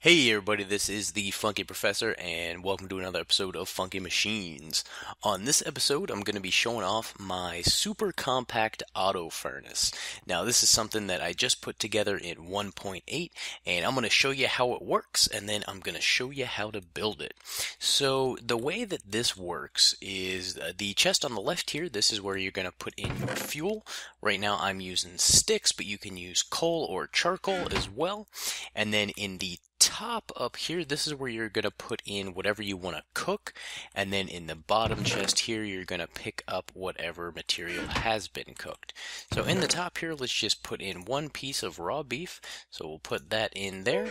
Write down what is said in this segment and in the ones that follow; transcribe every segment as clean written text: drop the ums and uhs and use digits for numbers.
Hey everybody, this is the Funky Professor, and welcome to another episode of Funky Machines. On this episode, I'm going to be showing off my super compact auto furnace. Now, this is something that I just put together in 1.8, and I'm going to show you how it works, and then I'm going to show you how to build it. So, the way that this works is the chest on the left here, this is where you're going to put in your fuel. Right now, I'm using sticks, but you can use coal or charcoal as well. And then in the top up here, this is where you're going to put in whatever you want to cook, and then in the bottom chest here you're going to pick up whatever material has been cooked. So in the top here, let's just put in one piece of raw beef, so we'll put that in there.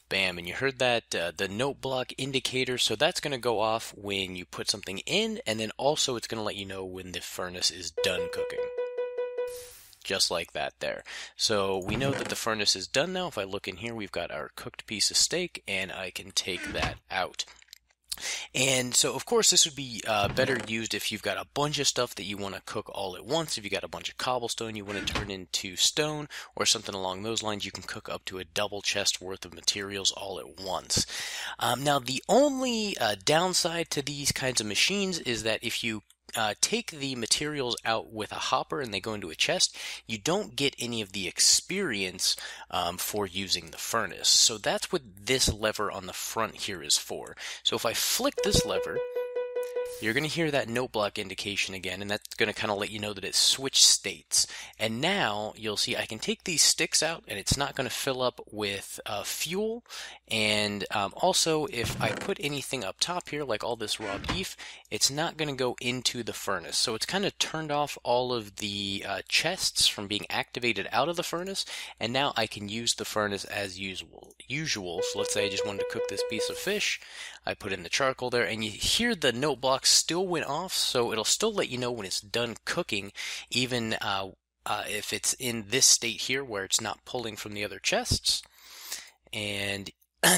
Bam, and you heard that the note block indicator, so that's going to go off when you put something in, and then also it's going to let you know when the furnace is done cooking. Just like that there. So we know that the furnace is done now. If I look in here, we've got our cooked piece of steak, and I can take that out. And so, of course, this would be better used if you've got a bunch of stuff that you want to cook all at once. If you got a bunch of cobblestone you want to turn into stone or something along those lines, you can cook up to a double chest worth of materials all at once. Now, the only downside to these kinds of machines is that if you take the materials out with a hopper and they go into a chest, you don't get any of the experience for using the furnace. So that's what this lever on the front here is for. So if I flick this lever, you're going to hear that note block indication again, and that's going to kind of let you know that it's switched states. And now you'll see I can take these sticks out, and it's not going to fill up with fuel. And also, if I put anything up top here, like all this raw beef, it's not going to go into the furnace. So it's kind of turned off all of the chests from being activated out of the furnace, and now I can use the furnace as usual. So let's say I just wanted to cook this piece of fish. I put in the charcoal there, and you hear the note block still went off, so it'll still let you know when it's done cooking, even if it's in this state here where it's not pulling from the other chests. And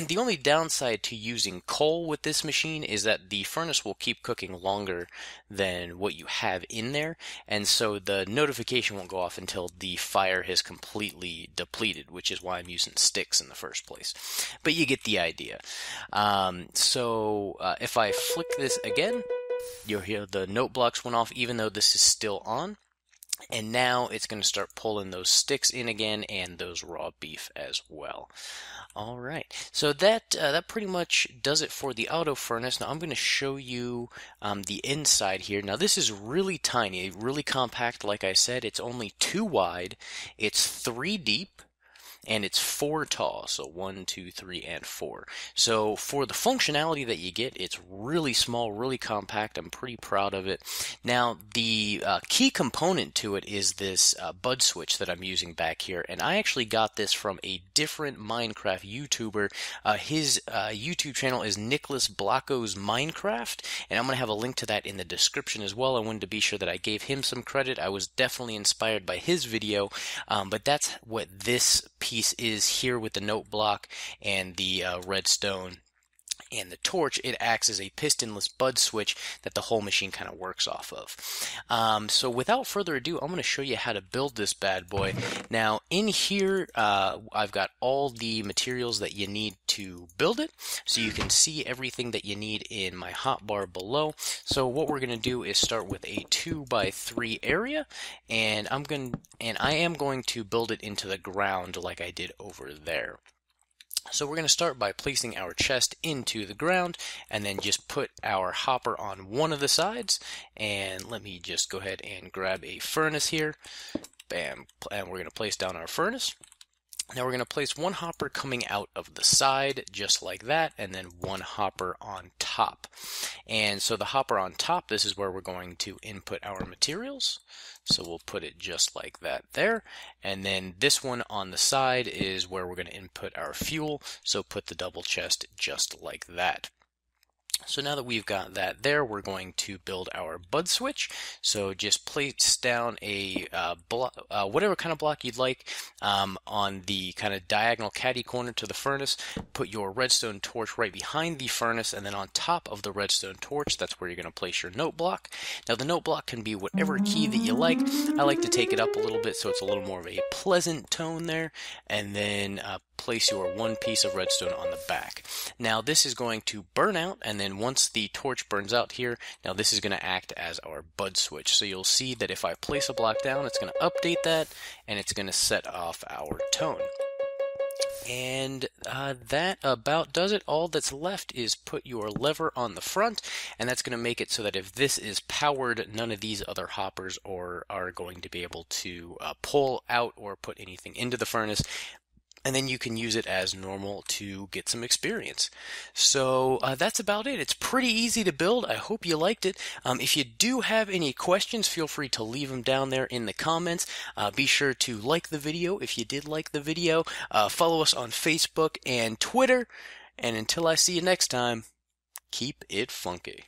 the only downside to using coal with this machine is that the furnace will keep cooking longer than what you have in there, and so the notification won't go off until the fire has completely depleted, which is why I'm using sticks in the first place. But you get the idea. If I flick this again, you'll hear the note blocks went off even though this is still on. And now it's going to start pulling those sticks in again and those raw beef as well. All right, so that pretty much does it for the auto furnace. Now I'm going to show you the inside here. Now this is really tiny, really compact. Like I said, it's only 2 wide, it's 3 deep, and it's 4 tall, so 1, 2, 3, and 4. So for the functionality that you get, it's really small, really compact. I'm pretty proud of it. Now, the key component to it is this bud switch that I'm using back here, and I actually got this from a different Minecraft YouTuber. His YouTube channel is Nicholas Blocko's Minecraft, and I'm going to have a link to that in the description as well. I wanted to be sure that I gave him some credit. I was definitely inspired by his video, but that's what this piece is here with the note block and the redstone and the torch. It acts as a pistonless bud switch that the whole machine kind of works off of. So without further ado, I'm going to show you how to build this bad boy. Now in here, I've got all the materials that you need to build it, so you can see everything that you need in my hotbar below. So what we're going to do is start with a 2x3 area, and I am going to build it into the ground like I did over there. So we're going to start by placing our chest into the ground, and then just put our hopper on one of the sides. And let me just go ahead and grab a furnace here. Bam, and we're going to place down our furnace. Now we're going to place one hopper coming out of the side, just like that, and then one hopper on top. And so the hopper on top, this is where we're going to input our materials. So we'll put it just like that there. And then this one on the side is where we're going to input our fuel. So put the double chest just like that. So now that we've got that there, we're going to build our bud switch. So just place down a whatever kind of block you'd like on the kind of diagonal caddy corner to the furnace. Put your redstone torch right behind the furnace, and then on top of the redstone torch, that's where you're going to place your note block. Now the note block can be whatever key that you like. I like to take it up a little bit so it's a little more of a pleasant tone there, and then place your one piece of redstone on the back. Now this is going to burn out, and then once the torch burns out here, now this is going to act as our bud switch. So you'll see that if I place a block down, it's going to update that, and it's going to set off our tone. And that about does it. All that's left is put your lever on the front, and that's going to make it so that if this is powered, none of these other hoppers are going to be able to pull out or put anything into the furnace. And then you can use it as normal to get some experience. So that's about it. It's pretty easy to build. I hope you liked it. If you do have any questions, feel free to leave them down there in the comments. Be sure to like the video if you did like the video. Follow us on Facebook and Twitter. And until I see you next time, keep it funky.